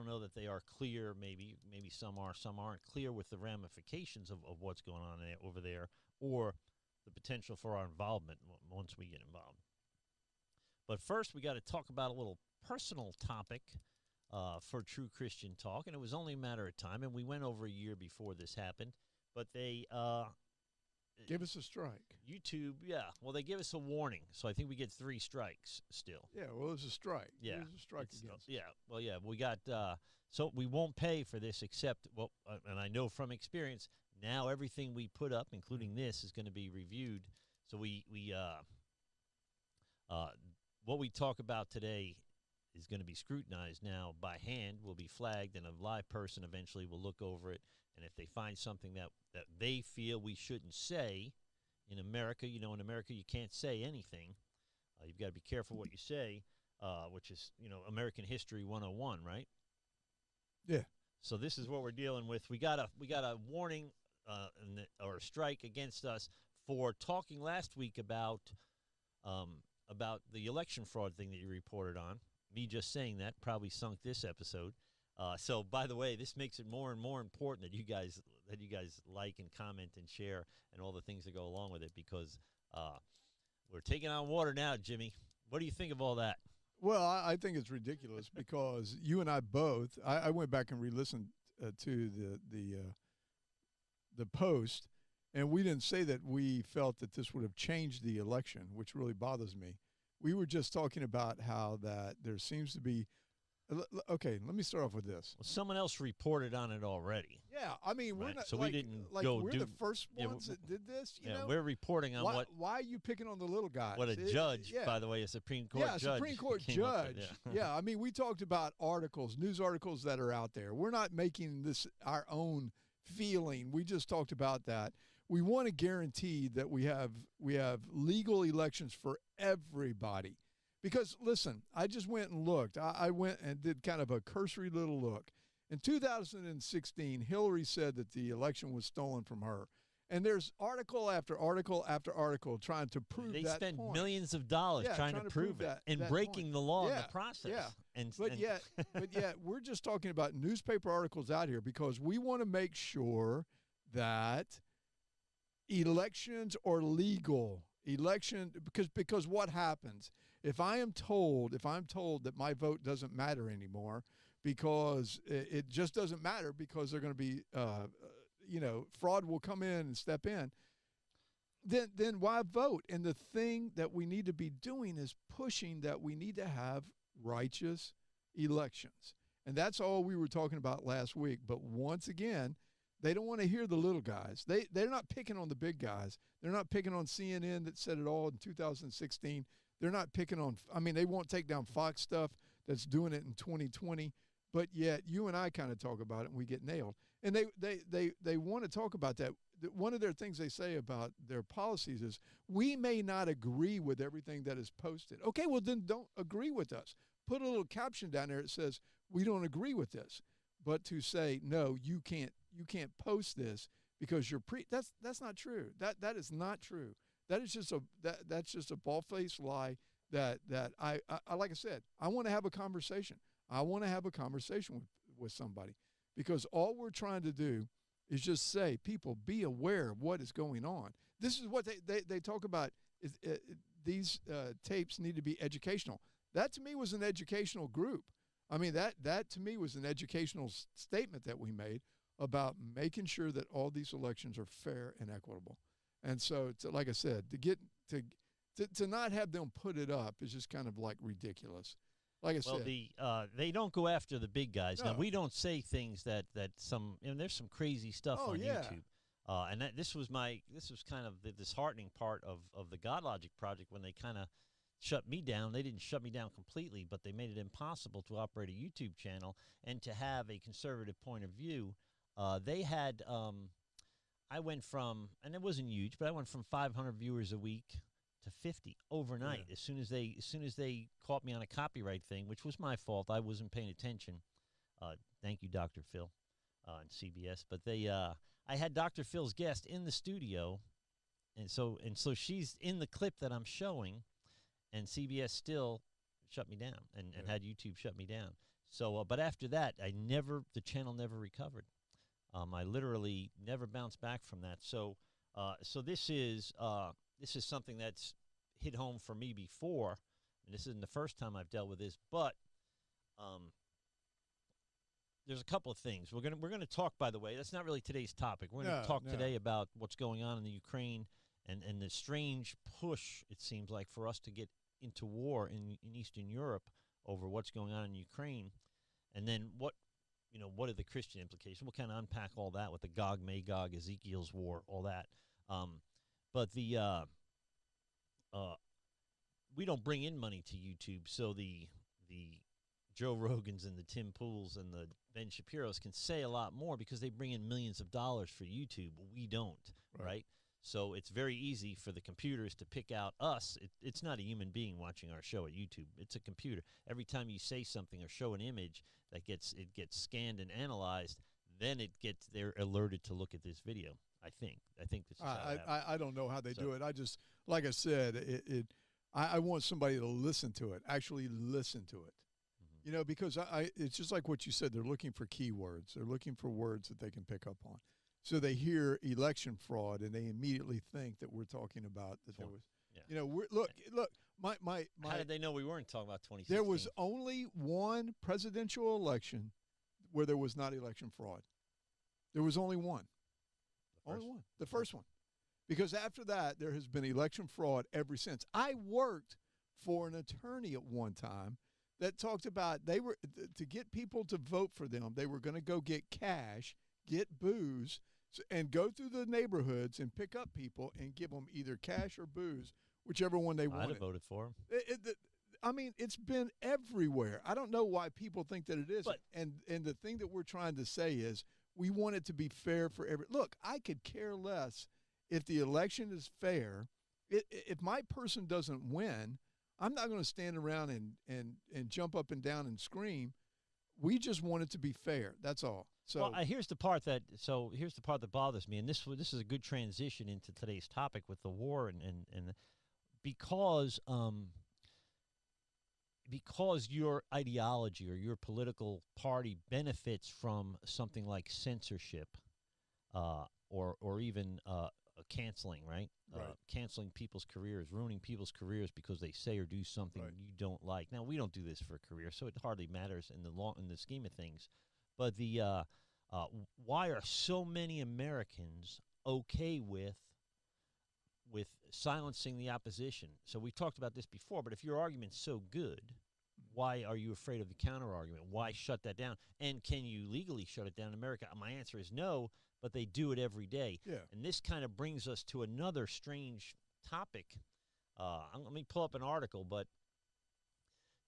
don't know that they are clear. Maybe some are, some aren't clear with the ramifications of what's going on over there, or the potential for our involvement once we get involved. But first, we got to talk about a little personal topic for True Christian Talk, and it was only a matter of time, and we went over a year before this happened, but they give us a strike. YouTube, yeah. Well, they give us a warning, so I think we get 3 strikes still. Yeah, well, it was a strike. Yeah. It was a strike against. Yeah, well, yeah, we got, so we won't pay for this except, well, and I know from experience, now everything we put up, including this, is going to be reviewed. So what we talk about today is going to be scrutinized now by hand, will be flagged, and a live person eventually will look over it. And if they find something that they feel we shouldn't say in America, in America you can't say anything. You've got to be careful what you say, which is, American History 101, right? Yeah. So this is what we're dealing with. We got a warning or a strike against us for talking last week about the election fraud thing that you reported on. Me just saying that probably sunk this episode. So, by the way, this makes it more and more important that you guys like and comment and share and all the things that go along with it, because we're taking on water now, Jimmy. What do you think of all that? Well, I think it's ridiculous because you and I both. I went back and re-listened to the post, and we didn't say that we felt that this would have changed the election, which really bothers me. We were just talking about how that there seems to be. Okay, let me start off with this. Well, someone else reported on it already. Yeah, I mean, we're right. not. So like, we didn't like go. We're the first ones that did this. You know? We're reporting on why are you picking on the little guys? What a judge, by the way, a Supreme Court judge. Yeah, Supreme Court judge. Yeah, I mean, we talked about articles, news articles that are out there. We're not making this our own feeling. We just talked about that. We want to guarantee that we have legal elections for everybody. Because, listen, I just went and looked. I went and did kind of a cursory little look. In 2016, Hillary said that the election was stolen from her. And there's article after article after article trying to prove that They spend point. millions of dollars trying to prove it and breaking the law in the process. Yeah. But yet, we're just talking about newspaper articles out here because we want to make sure that elections are legal. Because what happens if I'm told that my vote doesn't matter anymore because it just doesn't matter because they're going to be fraud will come in and step in, then why vote? And the thing that we need to be doing is pushing that we need to have righteous elections. And that's all we were talking about last week. But once again, they don't want to hear the little guys. They're not picking on the big guys. They're not picking on CNN that said it all in 2016. They're not picking on, they won't take down Fox stuff that's doing it in 2020. But yet you and I kind of talk about it and we get nailed. And they want to talk about that. One of their things they say about their policies is, we may not agree with everything that is posted. Okay, well then don't agree with us. Put a little caption down there that says, we don't agree with this. But to say, no, you can't post this because you're that's not true. That is not true. That is just that's just a bald-faced lie that I like I said, I want to have a conversation. I want to have a conversation with somebody, because all we're trying to do is just say, people, be aware of what is going on. This is what they talk about. These tapes need to be educational. That to me was an educational group. That to me was an educational statement that we made about making sure that all these elections are fair and equitable. And so, like I said, to not have them put it up is just kind of like ridiculous. Like I said, they don't go after the big guys. No. Now, we don't say things that there's some crazy stuff on YouTube. And this was kind of the disheartening part of the God Logic project when they kind of shut me down. They didn't shut me down completely, but they made it impossible to operate a YouTube channel and to have a conservative point of view. They had, I went from, and it wasn't huge, but I went from 500 viewers a week to 50 overnight. Yeah. As soon as they caught me on a copyright thing, which was my fault. I wasn't paying attention. Thank you, Dr. Phil, on CBS. But I had Dr. Phil's guest in the studio, and so she's in the clip that I'm showing, and CBS still shut me down and had YouTube shut me down. So, but after that, the channel never recovered. I literally never bounced back from that. So, so this is something that's hit home for me before, and this isn't the first time I've dealt with this. But there's a couple of things we're gonna talk. By the way, that's not really today's topic. We're gonna talk today about what's going on in the Ukraine and the strange push it seems like for us to get into war in Eastern Europe over what's going on in Ukraine, and then what are the Christian implications? We'll kind of unpack all that with the Gog Magog, Ezekiel's war, all that. But we don't bring in money to YouTube, so the Joe Rogans and the Tim Pools and the Ben Shapiros can say a lot more because they bring in millions of dollars for YouTube. We don't, right? So it's very easy for the computers to pick out us. It's not a human being watching our show at YouTube. It's a computer. Every time you say something or show an image, it gets scanned and analyzed. Then they're alerted to look at this video. I think this is how it happens. I don't know how they do it. I just, like I said, I want somebody to listen to it, actually listen to it. Mm-hmm. Because it's just like what you said. They're looking for keywords. They're looking for words that they can pick up on. So they hear election fraud, and they immediately think that we're talking about that there was. Yeah. Look. How did they know we weren't talking about 2016? There was only one presidential election where there was not election fraud. There was only one. Only one. The first one. Because after that, there has been election fraud ever since. I worked for an attorney at one time that talked about they were to get people to vote for them. They were going to go get cash, get booze, and go through the neighborhoods and pick up people and give them either cash or booze, whichever one they wanted. I'd have voted for him. It's been everywhere. I don't know why people think that it isn't. And the thing that we're trying to say is we want it to be fair for Look, I could care less if the election is fair. If my person doesn't win, I'm not going to stand around and jump up and down and scream. We just want it to be fair. That's all. So here's the part that bothers me, and this is a good transition into today's topic with the war and because your ideology or your political party benefits from something like censorship, or even canceling, right? Canceling people's careers, ruining people's careers because they say or do something you don't like. Now, we don't do this for a career, so it hardly matters in the scheme of things. But why are so many Americans okay with silencing the opposition? So we talked about this before, but if your argument's so good, why are you afraid of the counter-argument? Why shut that down? And can you legally shut it down in America? My answer is no, but they do it every day. Yeah. And this kind of brings us to another strange topic. Let me pull up an article, but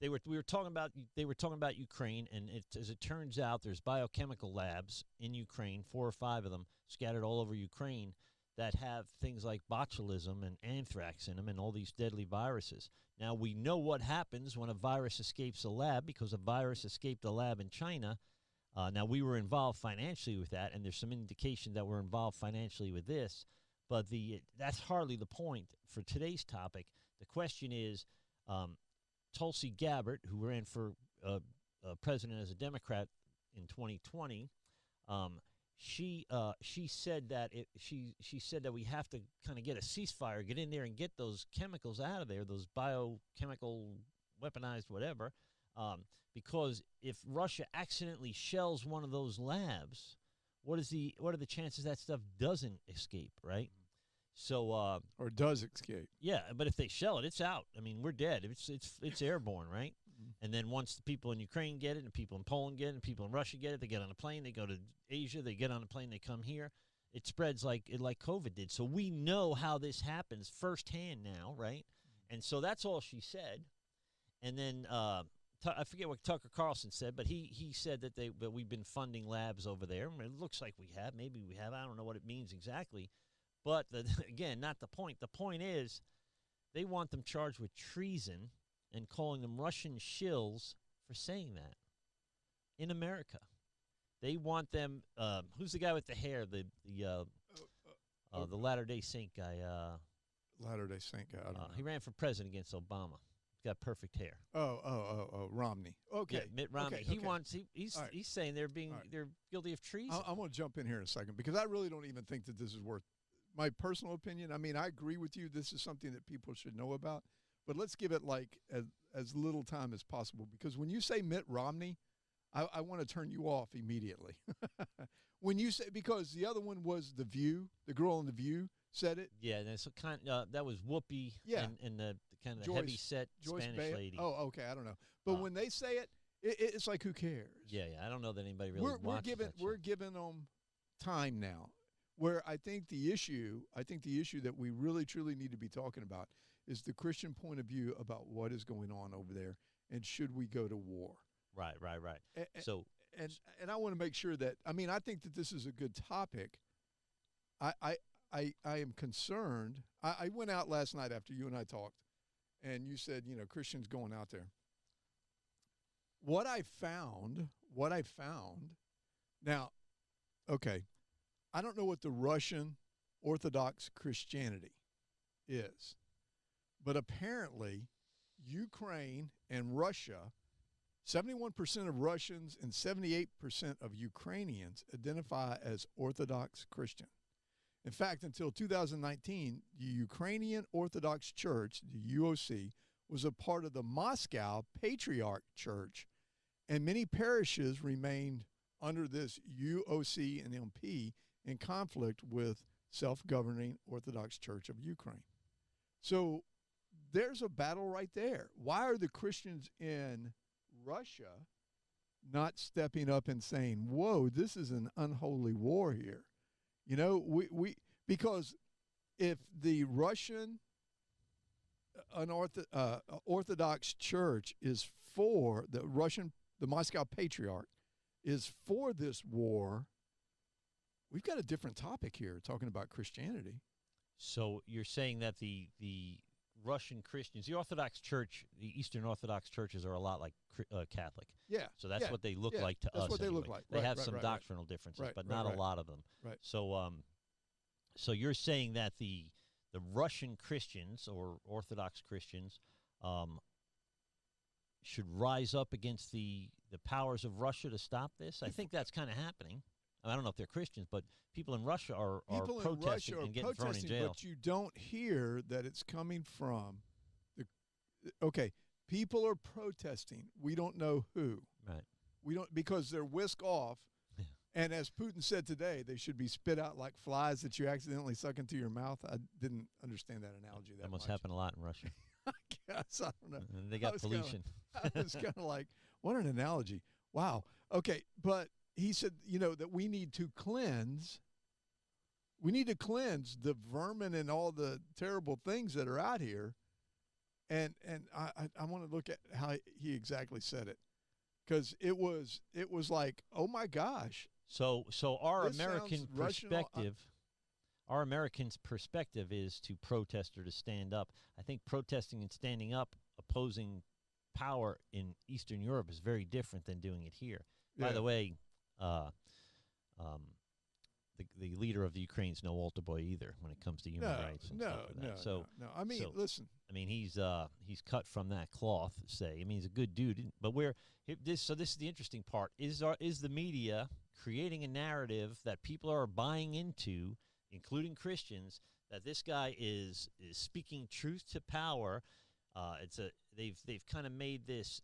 they were talking about Ukraine, and as it turns out, there's biochemical labs in Ukraine, 4 or 5 of them scattered all over Ukraine, that have things like botulism and anthrax in them and all these deadly viruses. Now, we know what happens when a virus escapes a lab, because a virus escaped a lab in China. Now, we were involved financially with that, and there's some indication that we're involved financially with this, but that's hardly the point for today's topic. The question is, Tulsi Gabbard, who ran for president as a Democrat in 2020, she said that she said that we have to kind of get a ceasefire, get in there and get those chemicals out of there, those biochemical weaponized whatever, because if Russia accidentally shells one of those labs, what are the chances that stuff doesn't escape, right? So or does escape. Yeah, but if they shell it, it's out. I mean, we're dead. It's airborne, right? And then once the people in Ukraine get it, and people in Poland get it, and people in Russia get it, they get on a plane, they go to Asia, they get on a plane, they come here. It spreads like COVID did. So we know how this happens firsthand now, right? And so that's all she said. And then I forget what Tucker Carlson said, but he said that we've been funding labs over there. I mean, it looks like we have. Maybe we have. I don't know what it means exactly. But, again, not the point. The point is they want them charged with treason and calling them Russian shills for saying that in America. They want them who's the guy with the hair, the Latter-day Saint guy? Latter-day Saint guy, I don't know. He ran for president against Obama. got perfect hair. Romney. Okay, yeah, Mitt Romney. Okay, he okay. wants. He's saying they're guilty of treason. I'm going to jump in here in a second because I really don't even think that this is worth my personal opinion. I mean, I agree with you. This is something that people should know about, but let's give it like as little time as possible, because when you say Mitt Romney, I want to turn you off immediately. When you say, because the other one was The View, the girl in The View said it. Yeah, and so that was Whoopi. Yeah. and the kind of Joyce, heavy set Joyce Spanish Baez. lady. Oh, okay, I don't know. But when they say it, it's like, who cares? Yeah, I don't know that anybody really watches that show. We're giving them time now, where I think the issue that we really truly need to be talking about is the Christian point of view about what is going on over there, and should we go to war? Right. And I want to make sure that, I mean, I think that this is a good topic. I am concerned. I went out last night after you and I talked, and you said, Christians going out there. What I found, now, okay, I don't know what the Russian Orthodox Christianity is, but apparently Ukraine and Russia, 71% of Russians and 78% of Ukrainians identify as Orthodox Christian. In fact, until 2019, the Ukrainian Orthodox Church, the UOC, was a part of the Moscow Patriarch Church, and many parishes remained under this UOC and MP in conflict with self-governing Orthodox Church of Ukraine. So there's a battle right there. Why are the Christians in Russia not stepping up and saying, whoa, this is an unholy war here? Because if the Russian Orthodox Church is for the Moscow Patriarch is for this war, we've got a different topic here talking about Christianity. So you're saying that the Russian Christians, the Orthodox Church, the Eastern Orthodox churches are a lot like Catholic. Yeah. So that's what they look like to us. That's what they anyway. look like. They right, have right, some right, doctrinal differences, right, but right, not right. a lot of them. Right. So you're saying that the Russian Christians or Orthodox Christians should rise up against the powers of Russia to stop this? I think that's kind of happening. I don't know if they're Christians, but people in Russia are protesting and getting thrown in jail. But you don't hear that it's coming from okay, people are protesting. We don't know who. Right. We don't, because they're whisked off. Yeah. And as Putin said today, they should be spit out like flies that you accidentally suck into your mouth. I didn't understand that analogy that must much. happen a lot in Russia. I guess. I don't know. And they got pollution. I was kind of like, what an analogy. Wow. Okay, but he said, that we need to cleanse. We need to cleanse the vermin and all the terrible things that are out here. And I want to look at how he exactly said it, because it was like, oh my gosh. So our American perspective, our Americans' perspective is to protest or to stand up. I think protesting and standing up, opposing power in Eastern Europe is very different than doing it here. Yeah. By the way, the leader of the Ukraine's no altar boy either when it comes to human rights. And stuff like that. No. I mean, listen. I mean, he's cut from that cloth. Say, I mean, he's a good dude. But this is the interesting part: is the media creating a narrative that people are buying into, including Christians, that this guy is speaking truth to power? They've kind of made this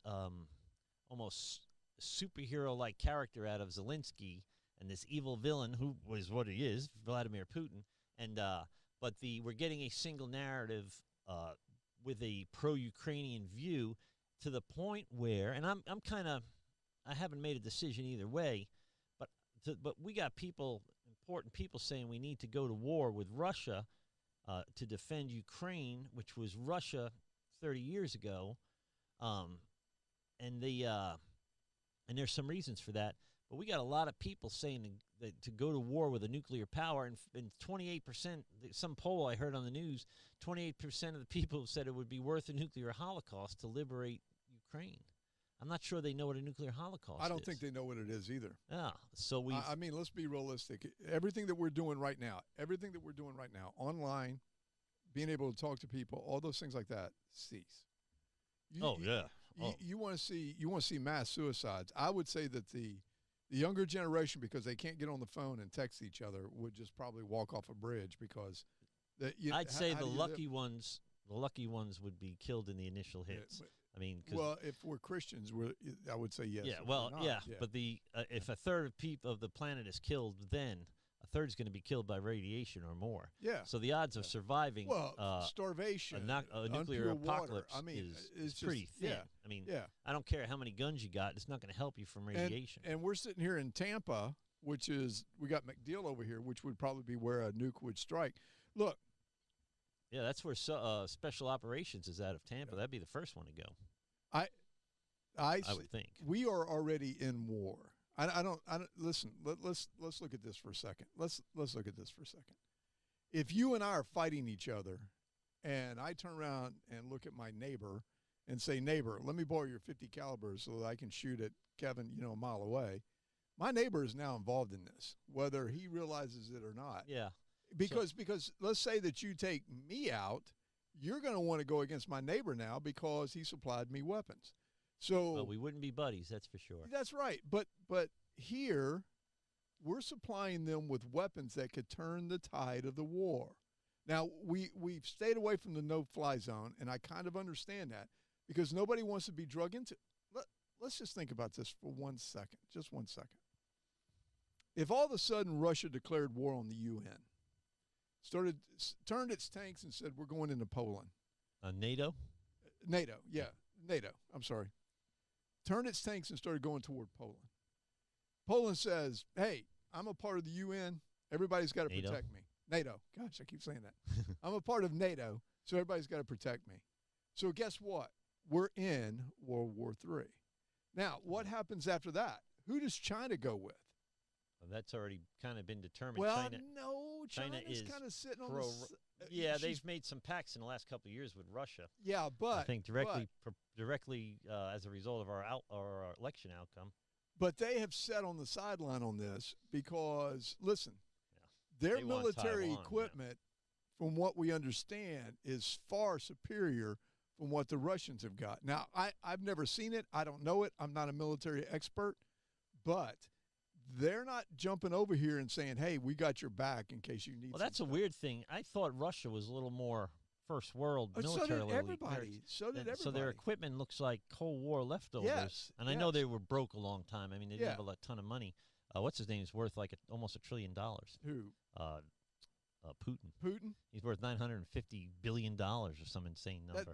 almost superhero-like character out of Zelensky and this evil villain who was what he is, Vladimir Putin. And but we're getting a single narrative with a pro-Ukrainian view to the point where, and I haven't made a decision either way, but we got important people saying we need to go to war with Russia to defend Ukraine, which was Russia 30 years ago, and there's some reasons for that. But we got a lot of people saying to go to war with a nuclear power, and 28%, some poll I heard on the news, 28% of the people said it would be worth a nuclear holocaust to liberate Ukraine. I'm not sure they know what a nuclear holocaust is. I don't think they know what it is either. Yeah, so I mean, let's be realistic. Everything that we're doing right now, online, being able to talk to people, all those things like that, cease. You want to see mass suicides. I would say that the younger generation, because they can't get on the phone and text each other, would just probably walk off a bridge because I'd say the lucky ones would be killed in the initial hits. I mean, if we're Christians, I would say yes. Yeah, but if a third of the planet is killed, then a third is going to be killed by radiation or more. Yeah. So the odds of surviving starvation, a nuclear apocalypse is pretty thin. Yeah. I mean, I don't care how many guns you got; it's not going to help you from radiation. And we're sitting here in Tampa, which is we got McDill over here, which would probably be where a nuke would strike. Look. Yeah, that's where special operations is out of Tampa. That'd be the first one to go. I would think we are already in war. I don't listen. Let's look at this for a second. Let's look at this for a second. If you and I are fighting each other, and I turn around and look at my neighbor and say, "Neighbor, let me borrow your 50 caliber so that I can shoot at Kevin, a mile away," my neighbor is now involved in this, whether he realizes it or not. Yeah. Because let's say that you take me out, you're going to want to go against my neighbor now because he supplied me weapons. So well, we wouldn't be buddies, that's for sure. That's right. But here we're supplying them with weapons that could turn the tide of the war. Now, we've stayed away from the no-fly zone, and I kind of understand that because nobody wants to be drug into. Let's just think about this for 1 second, just 1 second. If all of a sudden Russia declared war on the UN, turned its tanks and said, we're going into Poland. NATO? NATO, yeah. NATO, I'm sorry. Turned its tanks and started going toward Poland. Poland says, hey, I'm a part of the UN. Everybody's got to protect me. NATO. Gosh, I keep saying that. I'm a part of NATO, so everybody's got to protect me. So guess what? We're in World War III. Now, what happens after that? Who does China go with? Well, that's already kind of been determined. Well, China is kind of sitting on yeah, they've made some pacts in the last couple of years with Russia. Yeah, but I think directly as a result of our election outcome. But they have sat on the sideline on this because, listen, their military equipment, from what we understand, is far superior from what the Russians have got. Now, I've never seen it. I don't know it. I'm not a military expert, but they're not jumping over here and saying, hey, we got your back in case you need Well, that's a weird thing. I thought Russia was a little more first world militarily. So did everybody. So their equipment looks like Cold War leftovers. Yes. And I know they were broke a long time. I mean, they didn't have a ton of money. What's his name is worth like almost $1 trillion. Who? Putin. Putin? He's worth $950 billion or some insane number.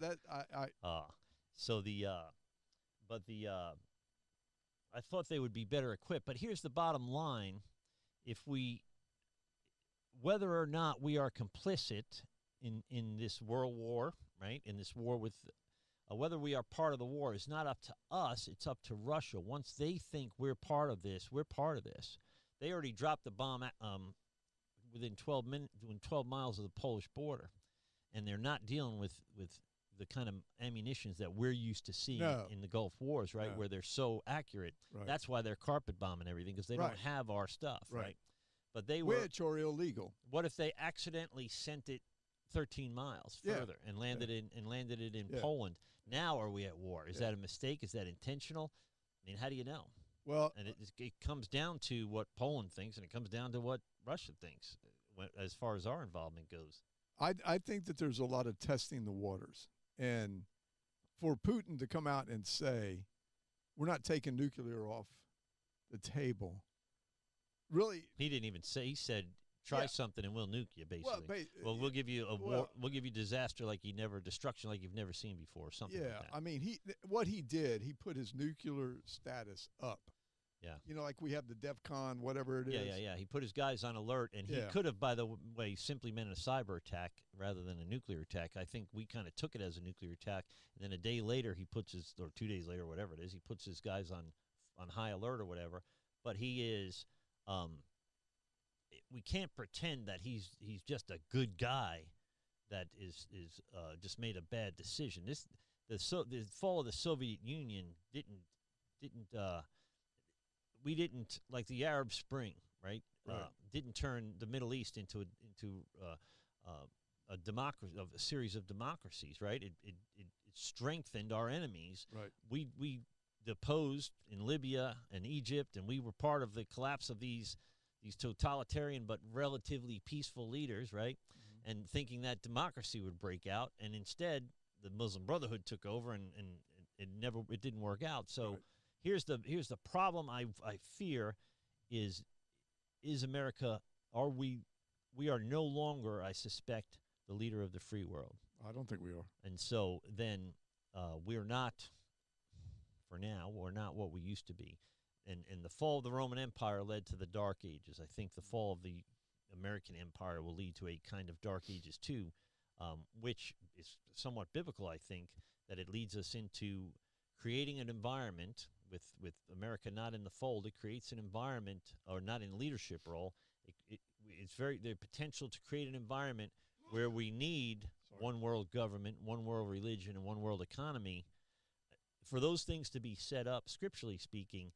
I thought they would be better equipped. But here's the bottom line. Whether or not we are complicit in this world war, right, in this war with, whether we are part of the war is not up to us. It's up to Russia. Once they think we're part of this, we're part of this. They already dropped the bomb within 12 miles of the Polish border, and they're not dealing with the kind of ammunitions that we're used to seeing in the Gulf Wars, right, where they're so accurate. Right. That's why they're carpet bombing everything, because they don't have our stuff, right? But they were, which are illegal. What if they accidentally sent it 13 miles further and landed it in Poland? Now are we at war? Is that a mistake? Is that intentional? I mean, how do you know? Well, and it comes down to what Poland thinks, and it comes down to what Russia thinks as far as our involvement goes. I think that there's a lot of testing the waters. And for Putin to come out and say, we're not taking nuclear off the table, really. He didn't even say. He said, try something and we'll nuke you, basically. Well, we'll give you war. We'll give you disaster destruction like you've never seen before, something like that. I mean, what he did, he put his nuclear status up. Yeah. Like we have the DEFCON, whatever it is. Yeah. He put his guys on alert, and he could have, by the way, simply meant a cyber attack rather than a nuclear attack. I think we kind of took it as a nuclear attack, and then a day later or 2 days later, whatever it is, he puts his guys on high alert or whatever. But he is, we can't pretend that he's just a good guy that is just made a bad decision. The fall of the Soviet Union we didn't, like the Arab Spring, right? Didn't turn the Middle East into a democracy, of a series of democracies, right? It strengthened our enemies. Right. We deposed in Libya and Egypt, and we were part of the collapse of these totalitarian but relatively peaceful leaders, right? Mm-hmm. And thinking that democracy would break out, and instead the Muslim Brotherhood took over, and it didn't work out. So right. here's the problem I fear is America, we are no longer, I suspect, the leader of the free world. I don't think we are. And so then we're not, for now, we're not what we used to be. And the fall of the Roman Empire led to the Dark Ages. I think the fall of the American Empire will lead to a kind of Dark Ages too, which is somewhat biblical, I think, that it leads us into creating an environment with America not in the fold. It creates an environment, or not in leadership role. It's the potential to create an environment where we need one world government, one world religion, and one world economy. For those things to be set up, scripturally speaking,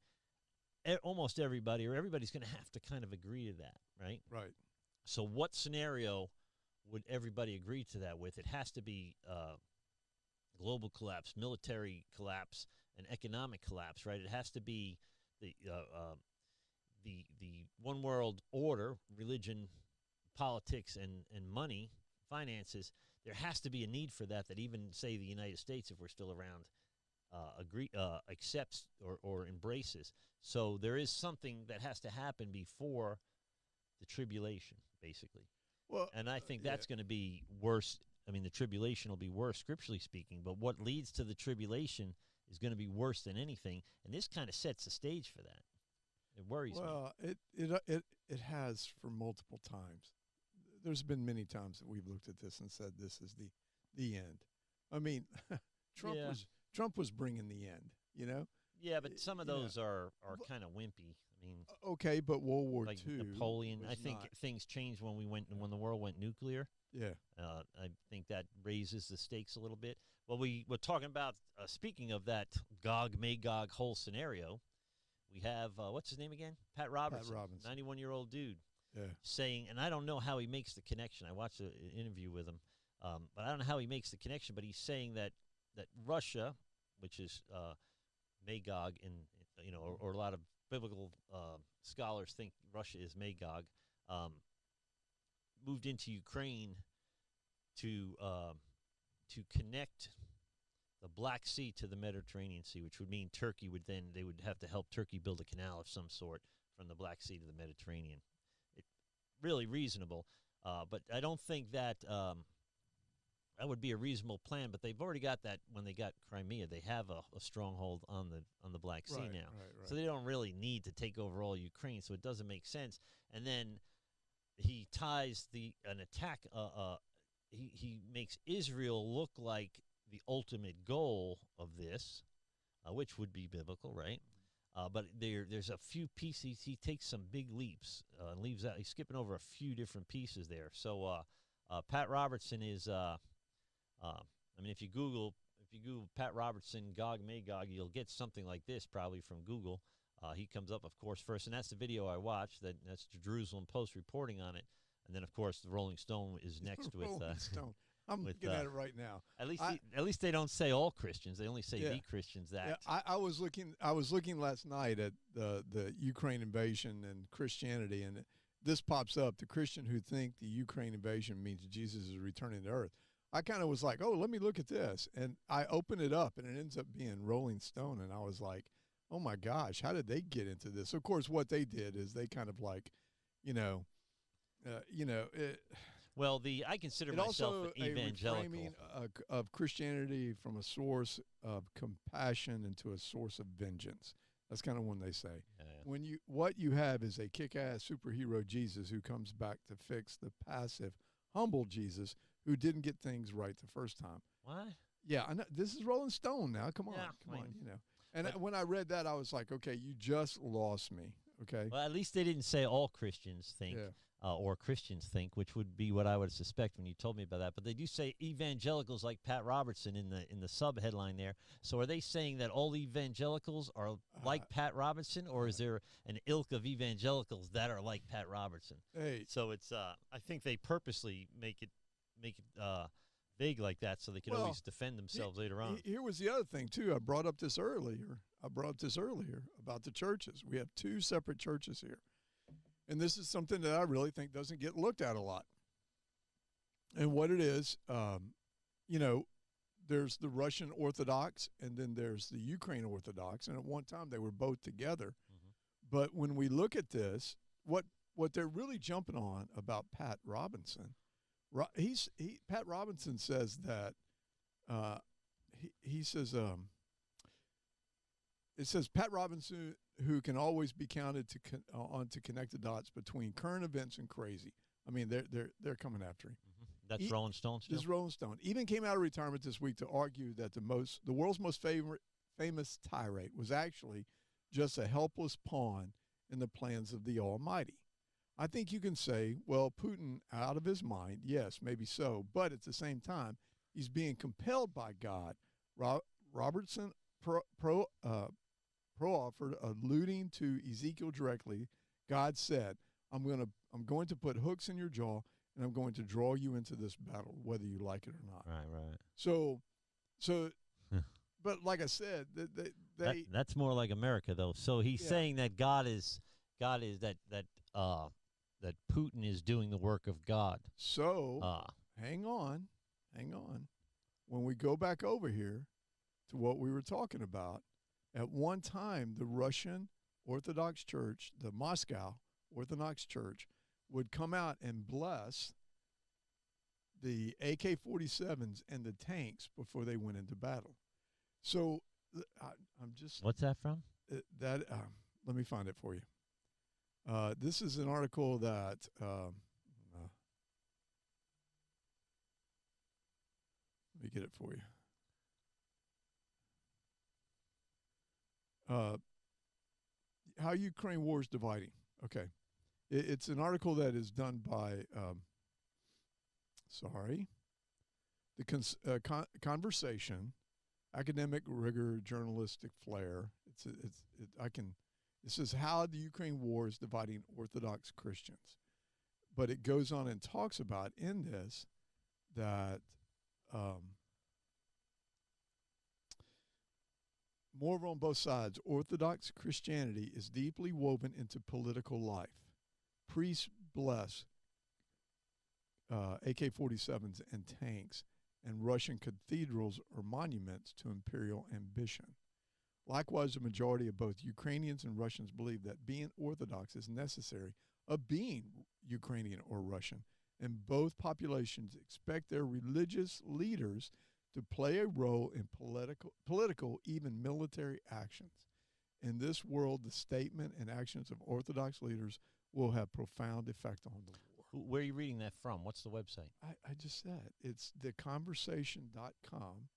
almost everybody's going to have to kind of agree to that, right? Right. So what scenario would everybody agree to that with? It has to be global collapse, military collapse, and economic collapse, right? It has to be the one world order, religion, politics, and money, finances. There has to be a need for that even, say, the United States, if we're still around, accepts or embraces. So there is something that has to happen before the tribulation, basically. Well, and I think that's going to be worse. I mean, the tribulation will be worse, scripturally speaking, but what leads to the tribulation is going to be worse than anything, and this kind of sets the stage for that. It worries me. Well, it has for multiple times. There's been many times that we've looked at this and said this is the end. I mean, Trump was bringing the end, you know? Yeah, but some of those are kind of wimpy. I mean, okay, but World War like II, Napoleon. I think things changed when the world went nuclear. Yeah, I think that raises the stakes a little bit. Well, we're talking about speaking of that Gog Magog whole scenario. We have what's his name again? Pat Robertson, 91-year-old dude. Yeah, saying, and I don't know how he makes the connection. I watched an interview with him, but I don't know how he makes the connection. But he's saying that Russia, which is Magog, or a lot of biblical scholars think Russia is Magog, moved into Ukraine to connect the Black Sea to the Mediterranean Sea, which would mean they would have to help Turkey build a canal of some sort from the Black Sea to the Mediterranean. Really reasonable, but I don't think that that would be a reasonable plan. But they've already got that when they got Crimea. They have a stronghold on the Black Sea now, right. So they don't really need to take over all Ukraine. So it doesn't make sense. And then he ties an attack. He makes Israel look like the ultimate goal of this, which would be biblical, right? But there's a few pieces. He takes some big leaps and leaves out. He's skipping over a few different pieces there. So Pat Robertson is. I mean, if you Google Pat Robertson Gog Magog, you'll get something like this probably from Google. He comes up, of course, first, and that's the video I watched. That's the Jerusalem Post reporting on it, and then, of course, the Rolling Stone is next with. Rolling Stone. I'm looking at it right now. At least they don't say all Christians. They only say the Christians that. Yeah, I was looking last night at the Ukraine invasion and Christianity, and this pops up: the Christian who think the Ukraine invasion means Jesus is returning to earth. I kind of was like, oh, let me look at this, and I open it up, and it ends up being Rolling Stone, and I was like, oh my gosh, how did they get into this? Of course, what they did is they kind of like, Well, I consider myself an evangelical. A reframing of Christianity from a source of compassion into a source of vengeance. That's kind of when they say. Yeah. What you have is a kick-ass superhero Jesus who comes back to fix the passive, humble Jesus who didn't get things right the first time. What? Yeah, I know. This is Rolling Stone now. Come on, And when I read that, I was like, okay, you just lost me. Okay. Well, at least they didn't say all Christians think. Yeah. Or Christians think, which would be what I would suspect when you told me about that. But they do say evangelicals like Pat Robertson in the sub headline there. So are they saying that all evangelicals are like Pat Robertson, or is there an ilk of evangelicals that are like Pat Robertson? Hey. So it's I think they purposely make it big like that, so they could always defend themselves later on. Here was the other thing, too. I brought this earlier about the churches. We have 2 separate churches here. And this is something that I really think doesn't get looked at a lot. And what it is, there's the Russian Orthodox, and then there's the Ukraine Orthodox. And at one time, they were both together. Mm-hmm. But when we look at this, what they're really jumping on about Pat Robertson, Pat Robertson says that he says it says Pat Robertson, who can always be counted to connect the dots between current events and crazy. I mean, they're coming after him. Mm-hmm. That's Rolling Stone still? This is Rolling Stone. Even came out of retirement this week to argue that the world's most famous tirade was actually just a helpless pawn in the plans of the Almighty. I think you can say, well, Putin out of his mind, yes, maybe so, but at the same time, he's being compelled by God. Robertson offered, alluding to Ezekiel directly. God said, I'm going to put hooks in your jaw, and I'm going to draw you into this battle, whether you like it or not. Right. So, but like I said, that's more like America, though. So he's saying that God is that Putin is doing the work of God. So hang on. When we go back over here to what we were talking about, at one time the Russian Orthodox Church, the Moscow Orthodox Church, would come out and bless the AK-47s and the tanks before they went into battle. So I'm just... What's that from? Let me find it for you. This is an article that... let me get it for you. How Ukraine war is dividing. Okay. It's an article that is done by, the Conversation, academic rigor, journalistic flair. It says how the Ukraine war is dividing Orthodox Christians. But it goes on and talks about in this that more on both sides, Orthodox Christianity is deeply woven into political life. Priests bless AK-47s and tanks, and Russian cathedrals are monuments to imperial ambition. Likewise, the majority of both Ukrainians and Russians believe that being Orthodox is necessary of being Ukrainian or Russian, and both populations expect their religious leaders to play a role in political, even military actions. In this world, the statement and actions of Orthodox leaders will have profound effect on the war. Where are you reading that from? What's the website? I just said. It's theconversation.com.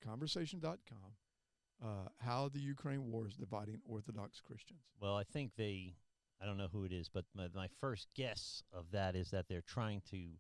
Conversation.com. How the Ukraine war is dividing Orthodox Christians. Well, I think I don't know who it is, but my first guess of that is that they're trying to,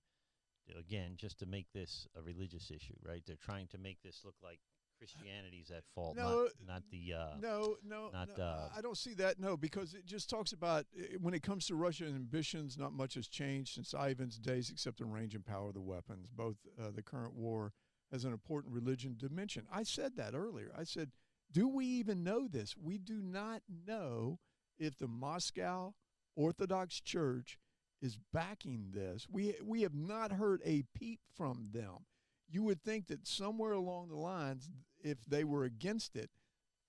again, just to make this a religious issue, right? They're trying to make this look like Christianity's at fault, not the... I don't see that, because it just talks about, when it comes to Russian ambitions, not much has changed since Ivan's days except the range and power of the weapons. Both the current war has an important religion dimension. I said that earlier. I said, do we even know this? We do not know if the Moscow Orthodox Church is backing this. We have not heard a peep from them. You would think that somewhere along the lines, if they were against it,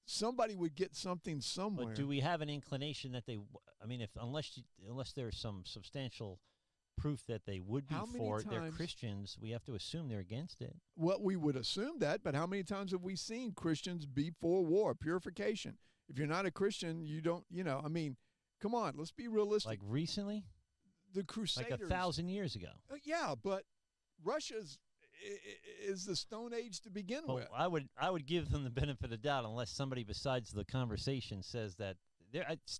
somebody would get something somewhere. But do we have an inclination that unless there's some substantial proof that they would be for it, they're Christians, we have to assume they're against it. Well, we would assume that, but how many times have we seen Christians be for war, purification? If you're not a Christian, you don't, come on, let's be realistic. Like recently? The Crusaders. Like 1,000 years ago. Yeah, but Russia's is the Stone Age to begin with. I would give them the benefit of the doubt unless somebody besides the conversation says that.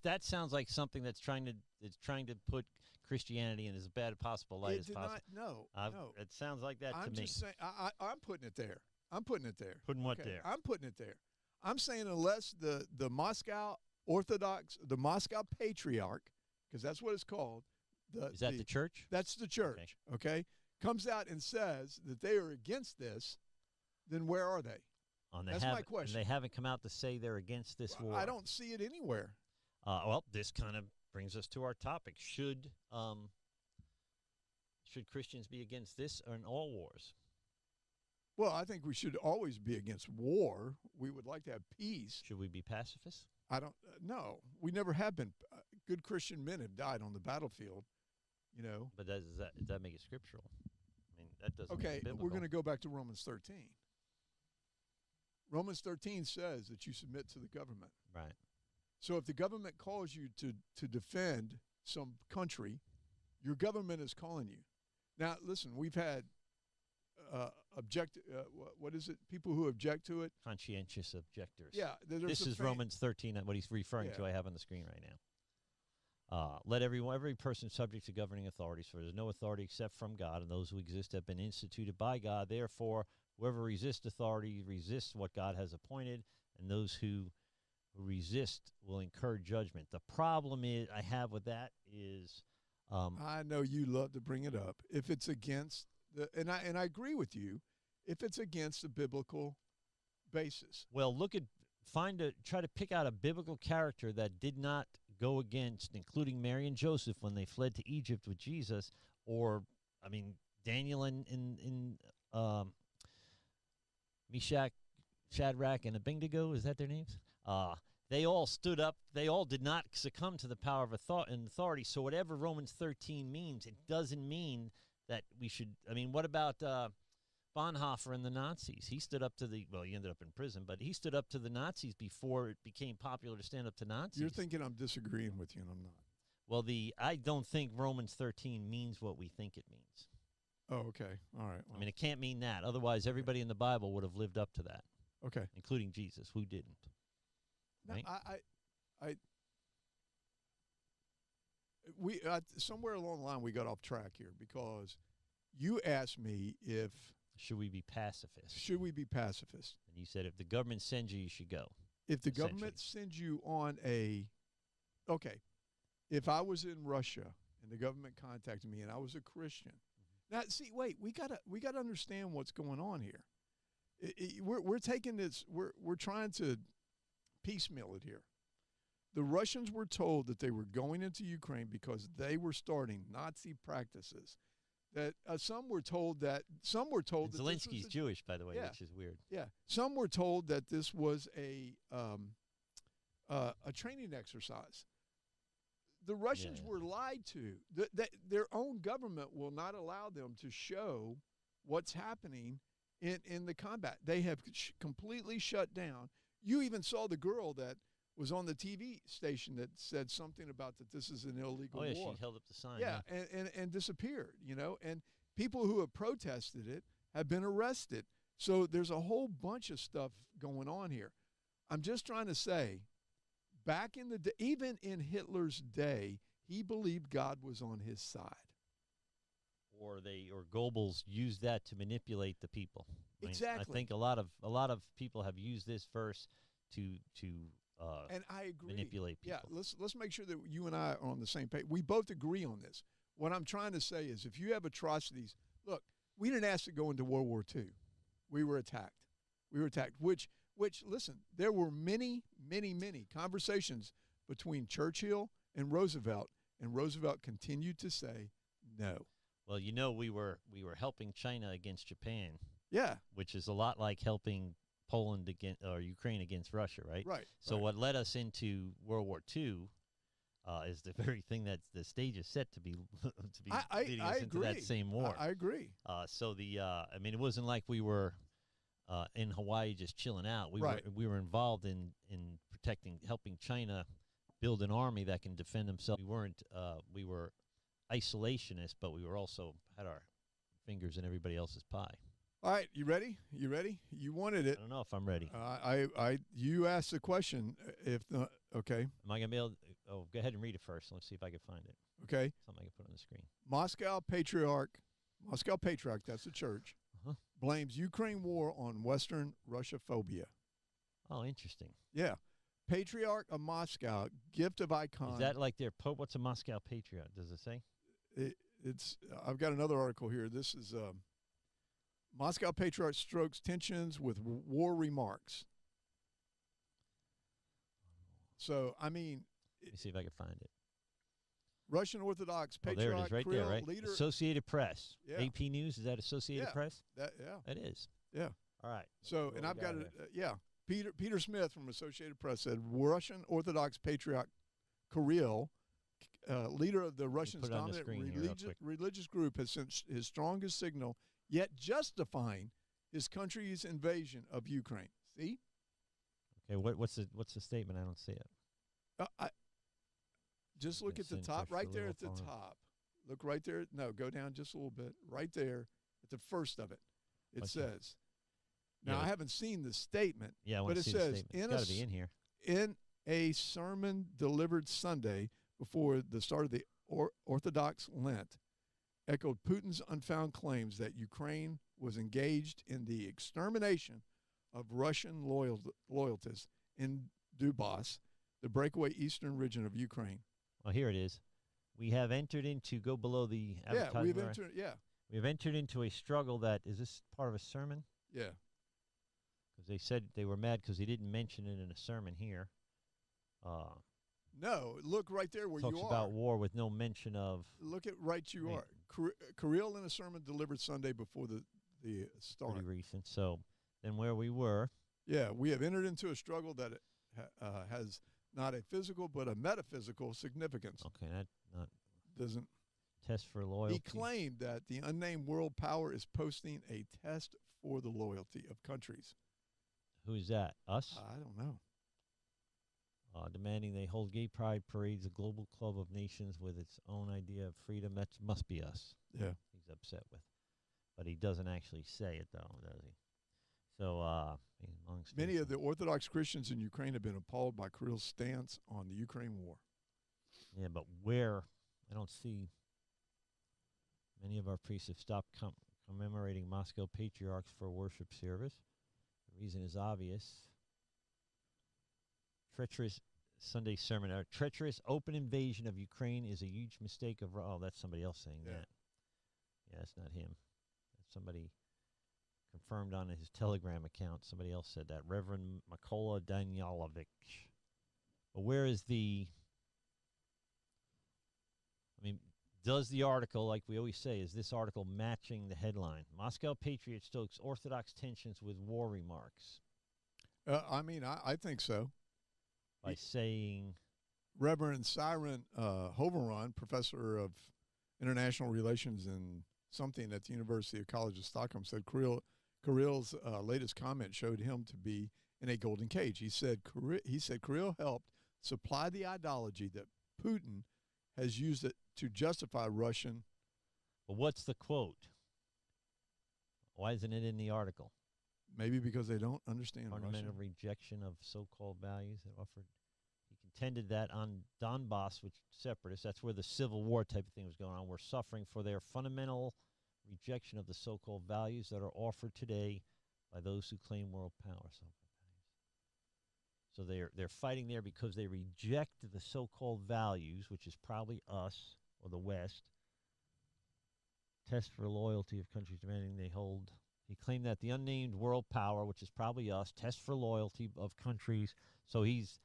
That sounds like something that's trying to put Christianity in as bad a possible light as possible. No. It sounds like that to me. I'm just saying, I'm putting it there. Putting what there? I'm putting it there. I'm saying unless the Moscow Orthodox, the Moscow patriarch, because that's what it's called. Is that the church? That's the church, okay? comes out and says that they are against this, then where are they? That's my question. And they haven't come out to say they're against this war. I don't see it anywhere. Well, this kind of brings us to our topic. Should Christians be against this or in all wars? Well, I think we should always be against war. We would like to have peace. Should we be pacifists? I don't no. We never have been. Good Christian men have died on the battlefield, you know. But does that make it scriptural? I mean, that doesn't Okay, make it biblical. we're going to go back to Romans 13. Romans 13 says that you submit to the government. Right. So if the government calls you to defend some country, your government is calling you. Now, listen, we've had what is it? People who object to it. Conscientious objectors. Yeah. This is Romans 13, what he's referring to, I have on the screen right now. Let every person subject to governing authorities, for there is no authority except from God, and those who exist have been instituted by God. Therefore, whoever resists authority resists what God has appointed, and those who resist will incur judgment. The problem I have with that is... I know you love to bring it up. If it's against... And I agree with you, if it's against a biblical basis. Well, try to pick out a biblical character that did not go against, including Mary and Joseph when they fled to Egypt with Jesus, or, I mean, Daniel and Meshach, Shadrach, and Abednego, is that their names? They all stood up. They all did not succumb to the power of authority. So whatever Romans 13 means, it doesn't mean that we should. I mean, what about Bonhoeffer and the Nazis? He stood up to he ended up in prison, but he stood up to the Nazis before it became popular to stand up to Nazis. You're thinking I'm disagreeing with you, and I'm not. Well, I don't think Romans 13 means what we think it means. Oh, okay. All right. Well, I mean, it can't mean that. Otherwise, everybody in the Bible would have lived up to that. Okay. Including Jesus, who didn't. Right? We somewhere along the line we got off track here because you asked me if should we be pacifists? Should we be pacifists? And you said if the government sends you, you should go. If the government sends you on if I was in Russia and the government contacted me and I was a Christian, now see, wait, we gotta understand what's going on here. We're taking this. We're trying to piecemeal it here. The Russians were told that they were going into Ukraine because they were starting Nazi practices. That some were told that Zelensky's Jewish, by the way, which is weird. Yeah, some were told that this was a training exercise. The Russians were lied to. Their own government will not allow them to show what's happening in the combat. They have completely shut down. You even saw the girl that was on the TV station that said something about that this is an illegal war. She held up the sign. Yeah, and disappeared, you know. And people who have protested it have been arrested. So there's a whole bunch of stuff going on here. I'm just trying to say, back in the day, even in Hitler's day, he believed God was on his side. Or Goebbels used that to manipulate the people. Exactly. I think a lot of people have used this verse to and I agree. Manipulate people. Yeah, let's make sure that you and I are on the same page. We both agree on this. What I'm trying to say is if you have atrocities, look, we didn't ask to go into World War II. We were attacked. Which listen, there were many conversations between Churchill and Roosevelt continued to say no. Well, you know, we were helping China against Japan. Yeah. Which is a lot like helping Poland or Ukraine against Russia, right? Right. So what led us into World War II is the very thing that the stage is set to be leading us into that same war. I agree. So it wasn't like we were in Hawaii just chilling out. We were involved in helping China build an army that can defend themselves. We were isolationists, but we were also had our fingers in everybody else's pie. All right, you ready? You wanted it. I don't know if I'm ready. You asked the question. Okay. Am I gonna be able to, go ahead and read it first. Let's see if I can find it. Okay. Something I can put on the screen. Moscow Patriarch, that's the church, blames Ukraine war on Western Russia-phobia. Oh, interesting. Yeah. Patriarch of Moscow, gift of icon. Is that like their Pope? What's a Moscow Patriarch? Does it say? it's I've got another article here. This is Moscow patriarch strokes tensions with war remarks. So, I mean, let me see if I can find it. Russian Orthodox patriarch, there it is, right Kirill, there, right? leader. Associated Press. Yeah. AP News, is that Associated Press? Yeah. That is. Yeah. All right. So, and I've got it. Peter Smith from Associated Press said Russian Orthodox patriarch Kirill, leader of the Russians' dominant religious group, has sent his strongest signal yet justifying his country's invasion of Ukraine. See? Okay, what's the statement? I don't see it. Just look at the top, right there at the top. Look right there. No, go down just a little bit. Right there at the first of it. It says. Now, I haven't seen the statement, but it says, it's got to be in here. In a sermon delivered Sunday before the start of the Orthodox Lent, echoed Putin's unfounded claims that Ukraine was engaged in the extermination of Russian loyalists in Donbass, the breakaway eastern region of Ukraine. Well, here it is. We have entered into, go below the advertisement. We have entered into a struggle that, is this part of a sermon? Yeah. Because they said they were mad because he didn't mention it in a sermon here. No, look right there where you are. Talks about war with no mention of. Look at you are. Kirill in a sermon delivered Sunday before the start. Pretty recent. So then where we were. Yeah, we have entered into a struggle that has not a physical but a metaphysical significance. Okay, that not doesn't test for loyalty. He claimed that the unnamed world power is posting a test for the loyalty of countries. Who's that? Us? I don't know. Demanding they hold gay pride parades, a global club of nations with its own idea of freedom. That must be us. Yeah. He's upset with. But he doesn't actually say it, though, does he? So, many of the Orthodox Christians in Ukraine have been appalled by Kirill's stance on the Ukraine war. Yeah, but where? I don't see. Many of our priests have stopped commemorating Moscow patriarchs for worship service. The reason is obvious. Treacherous Sunday sermon. Our treacherous open invasion of Ukraine is a huge mistake of. Oh, that's somebody else saying that. Yeah, that's not him. That's somebody confirmed on his Telegram account. Somebody else said that. Reverend Mykola Danyalovich. But where is the. I mean, does the article, like we always say, is this article matching the headline? Moscow Patriot stokes Orthodox tensions with war remarks. I think so. By saying... Reverend Siren Hoveron, professor of international relations and something at the University of College of Stockholm, said Kirill's latest comment showed him to be in a golden cage. He said Kirill helped supply the ideology that Putin has used it to justify Russian. But what's the quote? Why isn't it in the article? Maybe because they don't understand fundamental Russian. Rejection of so-called values that offered. He contended that on Donbass, which separatists, that's where the civil war type of thing was going on, were suffering for their fundamental rejection of the so-called values that are offered today by those who claim world power. So they're fighting there because they reject the so-called values, which is probably us or the West. Test for loyalty of countries demanding they hold. He claimed that the unnamed world power, which is probably us, test for loyalty of countries. So he's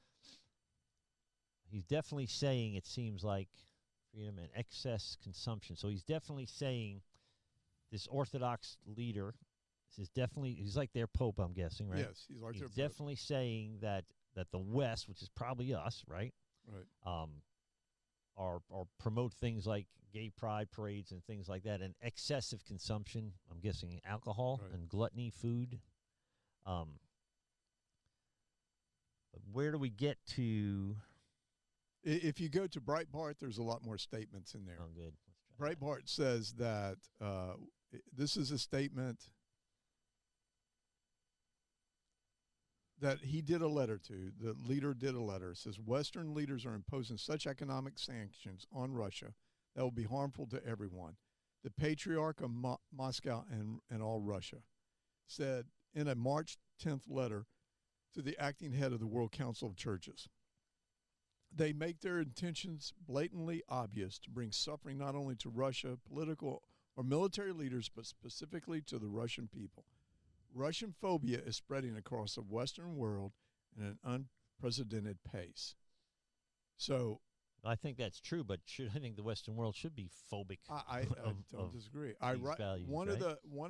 definitely saying, it seems like, freedom and excess consumption. So he's definitely saying this Orthodox leader, he's like their Pope, I'm guessing, right? Yes, he's like their Pope. He's definitely saying that the West, which is probably us, right? Right. Or promote things like gay pride parades and things like that, and excessive consumption, I'm guessing alcohol and gluttony, food. But where do we get to? If you go to Breitbart, there's a lot more statements in there. Oh, good. Breitbart says that this is a statement that he did a letter to. The leader did a letter. It says, Western leaders are imposing such economic sanctions on Russia that will be harmful to everyone. The Patriarch of Moscow and all Russia said in a March 10th letter to the acting head of the World Council of Churches. They make their intentions blatantly obvious to bring suffering not only to Russia, political or military leaders, but specifically to the Russian people. Russian phobia is spreading across the Western world at an unprecedented pace. So I think that's true, but I think the Western world should be phobic. I don't disagree. Values, one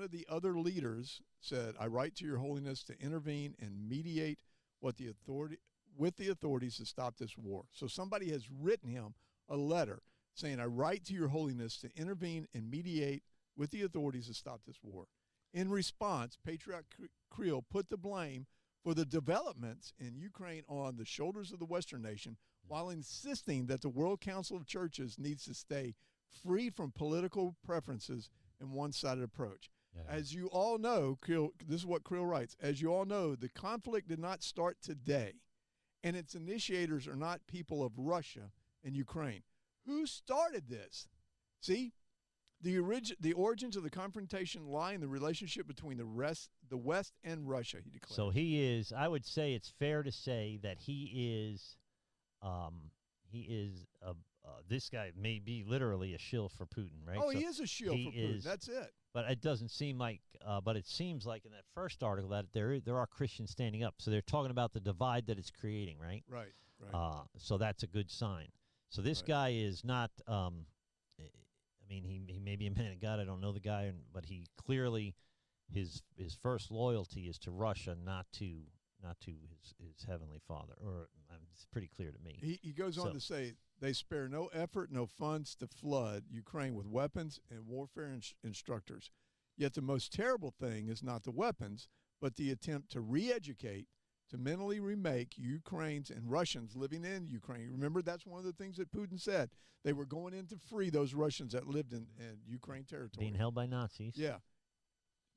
of the other leaders said, "I write to your holiness to intervene and mediate with the authorities to stop this war." So somebody has written him a letter saying, "I write to your holiness to intervene and mediate with the authorities to stop this war." In response, Patriarch Kirill put the blame for the developments in Ukraine on the shoulders of the Western nation, while insisting that the World Council of Churches needs to stay free from political preferences and one-sided approach. Yeah. As you all know, this is what Kirill writes, as you all know, the conflict did not start today, and its initiators are not people of Russia and Ukraine. Who started this? See, the origins of the confrontation lie in the relationship between the West and Russia, he declared. So he is, I would say it's fair to say that he is this guy may be literally a shill for Putin, right? Oh, so he is a shill for Putin. That's it. But it doesn't seem like, but it seems like in that first article that there are Christians standing up. So they're talking about the divide that it's creating, right? Right. So that's a good sign. So this guy is not, I mean, he may be a man of God. I don't know the guy, but he clearly, his first loyalty is to Russia, not to his heavenly Father, or it's pretty clear to me. He goes on to say, they spare no effort, no funds to flood Ukraine with weapons and warfare instructors. Yet the most terrible thing is not the weapons, but the attempt to re-educate, to mentally remake Ukrainians and Russians living in Ukraine. Remember, that's one of the things that Putin said. They were going in to free those Russians that lived in Ukraine territory. Being held by Nazis. Yeah.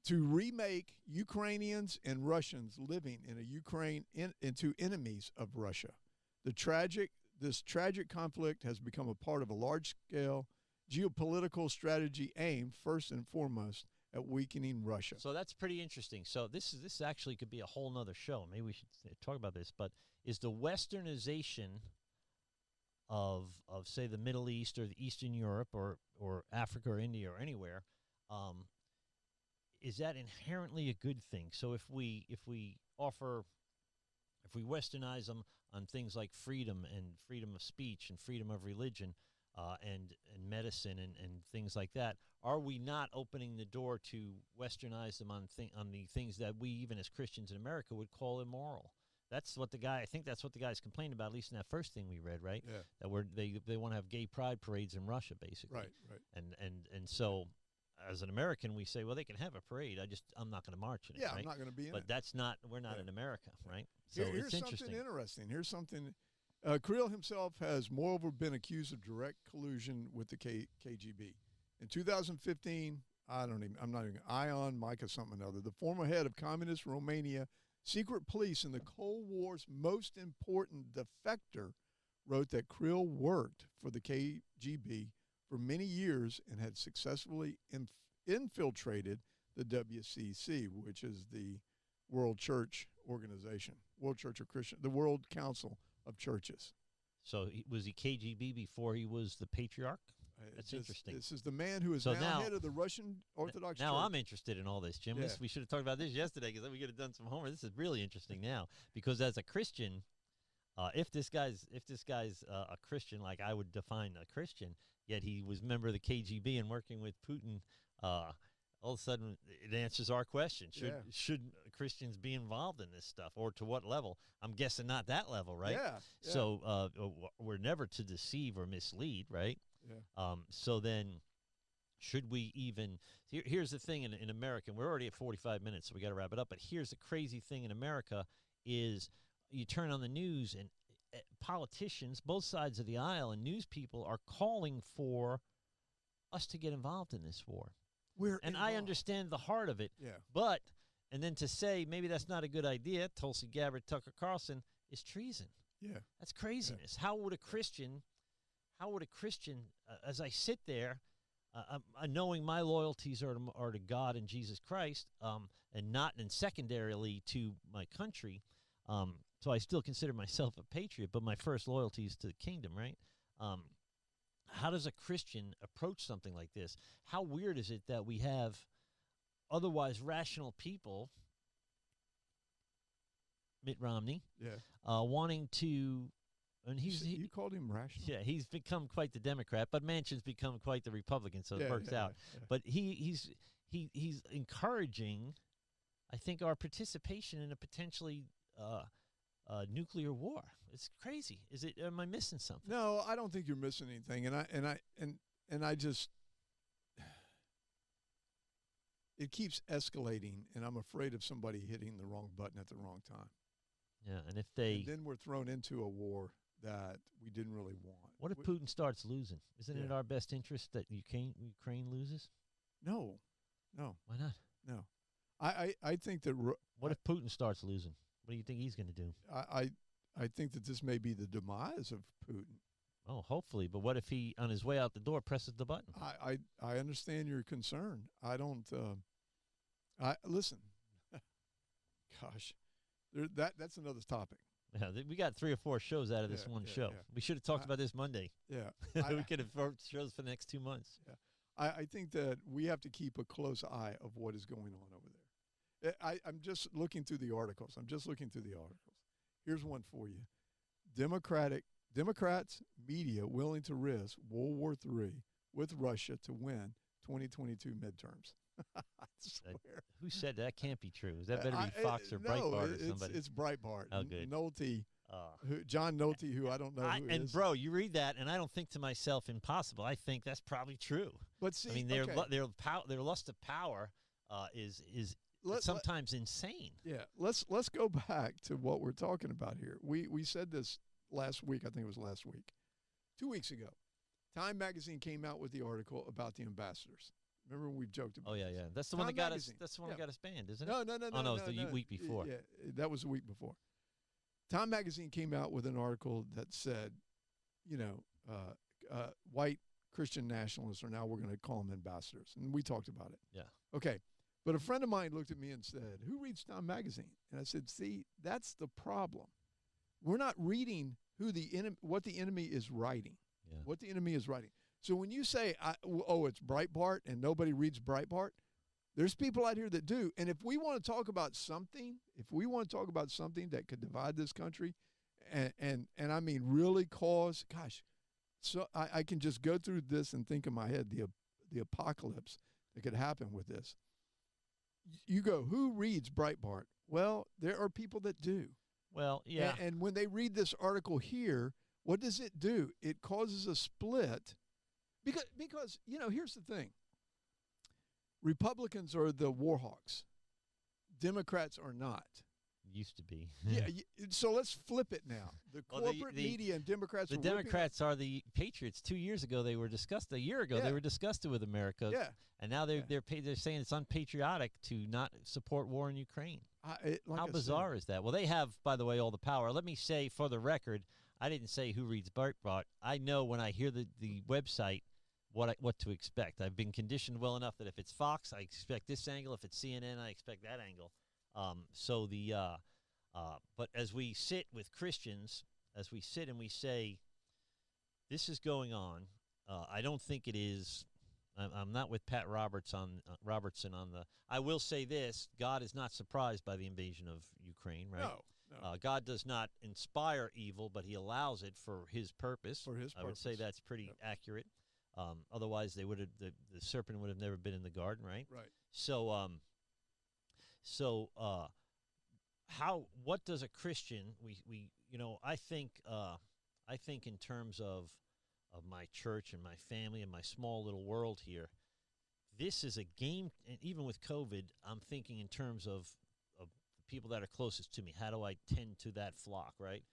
To remake Ukrainians and Russians living in Ukraine into enemies of Russia. This tragic conflict has become a part of a large-scale geopolitical strategy aimed first and foremost at weakening Russia. So that's pretty interesting. So this actually could be a whole nother show. Maybe we should talk about this. But is the westernization of say the Middle East or the Eastern Europe or Africa or India or anywhere, is that inherently a good thing? So if we westernize them on things like freedom of speech and freedom of religion and medicine and things like that, are we not opening the door to westernize them on the things that we, even as Christians in America, would call immoral? That's what I think that's what the guys complained about, at least in that first thing we read, right? Yeah. That they want to have gay pride parades in Russia, basically. Right. And so, as an American, we say, well, they can have a parade. I'm not going to march in it. Yeah, right? I'm not going to be in it. But that's not. We're not in America, right? So here's it's interesting. Here's something. Kirill himself has, moreover, been accused of direct collusion with the KGB. In 2015, I'm not even Ion Micah something or other. The former head of communist Romania secret police and the Cold War's most important defector wrote that Kirill worked for the KGB for many years and had successfully infiltrated the WCC, which is the World Church Organization, World Church of Christian, the World Council of Churches. So was he KGB before he was the patriarch? That's interesting. This is the man who is now head of the Russian Orthodox Church. Now I'm interested in all this, Jim. Yeah. We should have talked about this yesterday because we could have done some homework. This is really interesting now because as a Christian, if this guy's a Christian, like I would define a Christian, yet he was a member of the KGB and working with Putin, all of a sudden it answers our question. Should Christians be involved in this stuff, or to what level? I'm guessing not that level, right? Yeah. So we're never to deceive or mislead, right? Yeah. So then should we even here's the thing in America, we're already at 45 minutes, so we got to wrap it up, but here's the crazy thing in America is you turn on the news and politicians, both sides of the aisle, and news people are calling for us to get involved in this war. I understand the heart of it. Yeah. And then to say maybe that's not a good idea, Tulsi Gabbard, Tucker Carlson, is treason. Yeah. That's craziness. Yeah. How would a Christian, as I sit there, knowing my loyalties are to God and Jesus Christ, and secondarily to my country, So I still consider myself a patriot, but my first loyalty is to the kingdom, right? How does a Christian approach something like this? How weird is it that we have otherwise rational people, Mitt Romney, wanting to, and you called him rational. Yeah, he's become quite the Democrat, but Manchin's become quite the Republican, so it works out. Yeah. But he's encouraging, I think, our participation in a potentially nuclear war. It's crazy. Am I missing something? No, I don't think you're missing anything. And I just, it keeps escalating, and I'm afraid of somebody hitting the wrong button at the wrong time. Yeah, and then we're thrown into a war that we didn't really want. What if Putin starts losing? Isn't it our best interest that Ukraine loses? No. Why not? No. I think that. What if Putin starts losing? What do you think he's going to do? I think that this may be the demise of Putin. Oh, hopefully. But what if he, on his way out the door, presses the button? I understand your concern. I don't. Listen. Gosh, that's another topic. Yeah, we got 3 or 4 shows out of this one show. Yeah. We should have talked about this Monday. Yeah, we could have shows for the next 2 months. Yeah, I think that we have to keep a close eye of what is going on over there. I'm just looking through the articles. Here's one for you. Democrats media willing to risk World War III with Russia to win 2022 midterms. I swear. Who said that? Can't be true. Is that better be Fox or Breitbart or somebody? It's Breitbart. Oh, good. Nolte, John Nolte, who I don't know who and is. Bro, you read that, and I don't think to myself, impossible. I think that's probably true. But see, I mean, their lust of power is sometimes insane. Yeah, let's go back to what we're talking about here. We said this last week. I think it was last week. 2 weeks ago, Time magazine came out with the article about the ambassadors. Remember when we've joked about? Oh yeah. That's the one that got us. That's the one that got us banned, isn't it? No. Oh no, it was the week before. Yeah, that was the week before. Time magazine came out with an article that said, white Christian nationalists are now, we're going to call them ambassadors, and we talked about it. Yeah. Okay, but a friend of mine looked at me and said, "Who reads Time magazine?" And I said, "See, that's the problem. We're not reading what the enemy is writing. Yeah. What the enemy is writing." So when you say, it's Breitbart and nobody reads Breitbart, there's people out here that do. And if we want to talk about something, that could divide this country and I mean really cause, so I can just go through this and think in my head, the apocalypse that could happen with this. You go, who reads Breitbart? Well, there are people that do. Well, yeah. And when they read this article here, what does it do? It causes a split. Because here's the thing. Republicans are the war hawks. Democrats are not. Used to be. Yeah. So let's flip it now. The corporate media and Democrats. The Democrats are the patriots. 2 years ago, they were disgusted. A year ago, they were disgusted with America. Yeah. And now they're saying it's unpatriotic to not support war in Ukraine. How bizarre is that? Well, they have, by the way, all the power. Let me say, for the record, I didn't say who reads Breitbart. I know when I hear the website what to expect. I've been conditioned well enough that if it's Fox, I expect this angle. If it's CNN, I expect that angle. But as we sit with Christians, and we say, this is going on, I don't think it is. I'm not with Pat Robertson on the. I will say this: God is not surprised by the invasion of Ukraine, right? No. God does not inspire evil, but He allows it for His purpose. I would say that's pretty accurate. Otherwise, the serpent would have never been in the garden, right? Right. What does a Christian? I think in terms of my church and my family and my small little world here, this is a game. And even with COVID, I'm thinking in terms of people that are closest to me. How do I tend to that flock, right?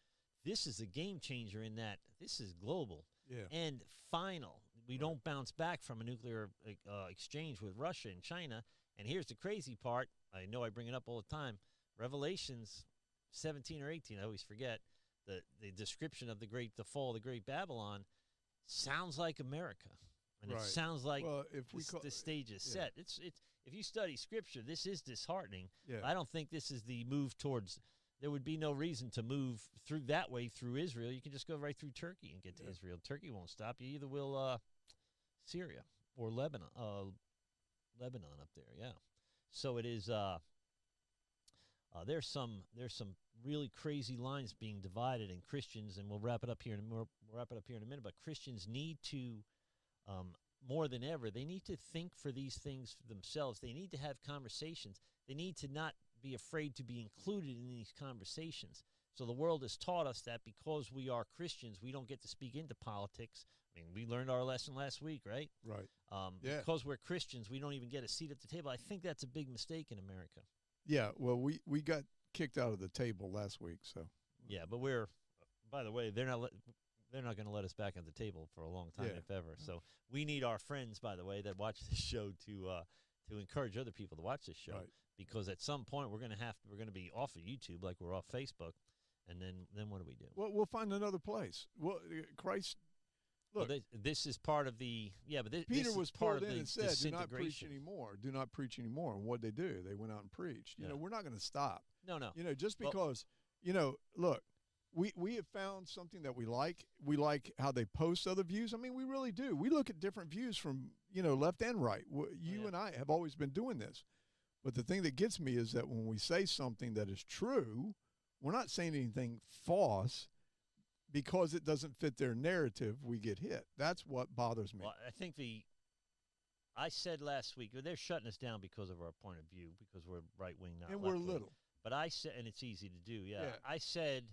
This is a game changer in that this is global and final. We don't bounce back from a nuclear exchange with Russia and China. And here's the crazy part. I know I bring it up all the time. Revelations 17 or 18, I always forget, the description of the fall of the great Babylon sounds like America. And it sounds like the stage is set. It's if you study Scripture, this is disheartening. Yeah. I don't think this is the move towards there would be no reason to move through that way through Israel. You can just go right through Turkey and get to Israel. Turkey won't stop you. Either will Syria or Lebanon. Lebanon up there, yeah. So it is. There's some really crazy lines being divided, and Christians, and we'll wrap it up here in a minute. But Christians need to, more than ever, they need to think for these things for themselves. They need to have conversations. They need to not be afraid to be included in these conversations. So the world has taught us that because we are Christians, we don't get to speak into politics. I mean, we learned our lesson last week, right? Right. Because we're Christians, we don't even get a seat at the table. I think that's a big mistake in America. Yeah, well, we got kicked out of the table last week, so. Yeah, but by the way, they're not going to let us back at the table for a long time, if ever. So we need our friends, by the way, that watch this show to encourage other people to watch this show. Right. Because at some point we're going to be off of YouTube like we're off Facebook, and then what do we do? Well, we'll find another place. Well, Christ, look. Well, this is part of the but Peter was part pulled of in the and said, "Do not preach anymore. Do not preach anymore." And what they do? They went out and preached. You know, we're not going to stop. No. You know, just because look, we have found something that we like. We like how they post other views. I mean, we really do. We look at different views from left and right. You and I have always been doing this. But the thing that gets me is that when we say something that is true, we're not saying anything false because it doesn't fit their narrative, we get hit. That's what bothers me. Well, I think I said last week, they're shutting us down because of our point of view, because we're right-wing, not and left-wing. we're little. But I said, and it's easy to do, yeah. I said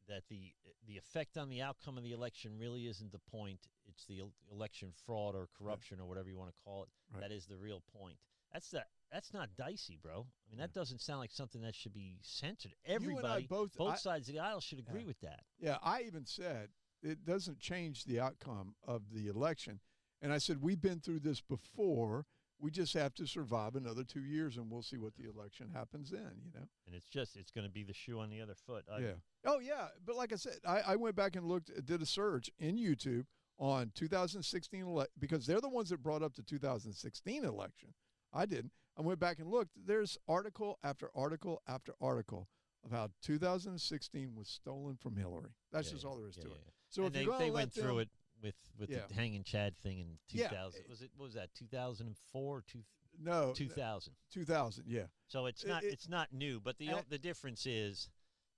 that the effect on the outcome of the election really isn't the point. It's the election fraud or corruption or whatever you want to call it. Right. That is the real point. That's not dicey, bro. I mean, that doesn't sound like something that should be censored. Everybody, both sides of the aisle should agree with that. Yeah, I even said it doesn't change the outcome of the election. And I said, we've been through this before. We just have to survive another 2 years, and we'll see what the election happens then, And it's going to be the shoe on the other foot. Oh, yeah. But like I said, I went back and did a search in YouTube on 2016 because they're the ones that brought up the 2016 election. I didn't. I went back and looked. There's article after article after article of how 2016 was stolen from Hillary. That's just all there is to it. So and if they went through it with the hanging Chad thing in 2000. Yeah. What was that 2004? No, 2000. 2000. Yeah. So it's not new, but the difference is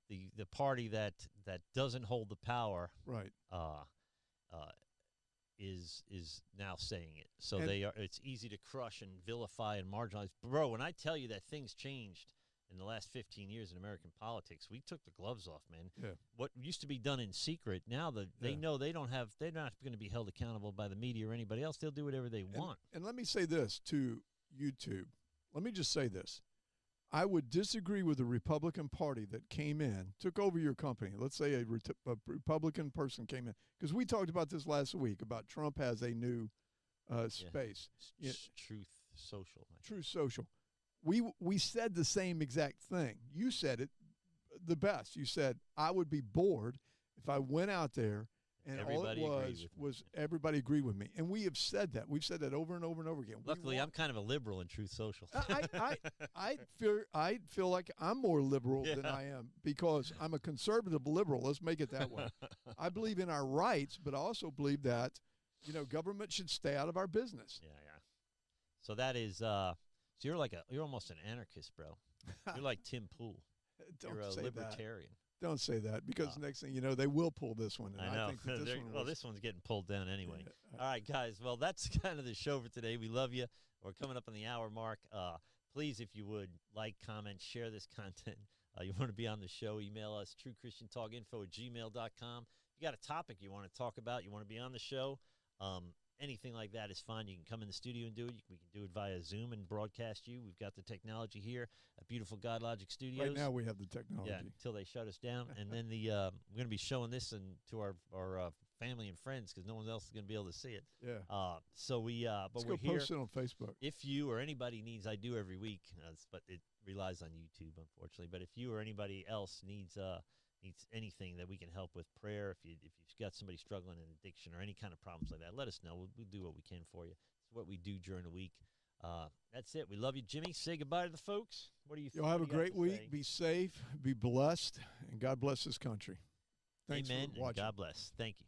the party that doesn't hold the power. Right. Is now saying it. So it's easy to crush and vilify and marginalize. Bro, when I tell you that things changed in the last 15 years in American politics, we took the gloves off, man. Yeah. What used to be done in secret, now they know they're not going to be held accountable by the media or anybody else. They'll do whatever they want. And let me say this to YouTube. Let me just say this. I would disagree with the Republican Party that came in, took over your company. Let's say a Republican person came in. Because we talked about this last week, about Trump has a new space. Truth Social. Truth Social. We said the same exact thing. You said it the best. You said, I would be bored if I went out there and everybody all it was everybody agreed with me. And we have said that. We've said that over and over and over again. Luckily, I'm kind of a liberal in Truth Social. I feel like I'm more liberal than I am because I'm a conservative liberal. Let's make it that way. I believe in our rights, but I also believe that, government should stay out of our business. Yeah. So that is so you're almost an anarchist, bro. You're like Tim Pool. You're a libertarian. Don't say that because next thing you know, they will pull this one. And I know. I think that this one's getting pulled down anyway. All right, guys. Well, that's kind of the show for today. We love you. We're coming up on the hour mark. Please, if you would, like, comment, share this content. You want to be on the show, email us, truechristiantalkinfo@gmail.com. If you got a topic you want to talk about, you want to be on the show, anything like that is fine. You can come in the studio and do it. We can do it via Zoom and broadcast you. We've got the technology here at beautiful God Logic Studios. Right now we have the technology. Yeah, until they shut us down. And then we're going to be showing this to our family and friends because no one else is going to be able to see it. Yeah. But Let's we're go here. Post it on Facebook. If you or anybody needs, I do every week, but it relies on YouTube, unfortunately. But if you or anybody else needs anything that we can help with, prayer, if you've got somebody struggling in addiction or any kind of problems like that, let us know. We'll do what we can for you. It's what we do during the week. That's it. We love you, Jimmy. Say goodbye to the folks. What do you think? You'll have a great week. Be safe, be blessed, and God bless this country. Thanks Amen, for watching. God bless. Thank you.